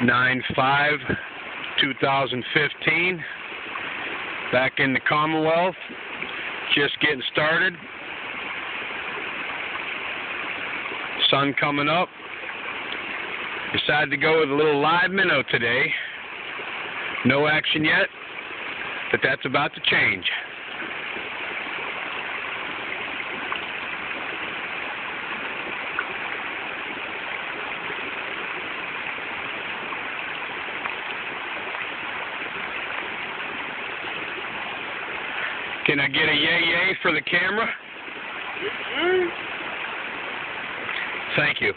9/5/2015. Back in the Commonwealth, just getting started. Sun coming up. Decided to go with a little live minnow today. No action yet, but that's about to change. Can I get a yay for the camera? Thank you.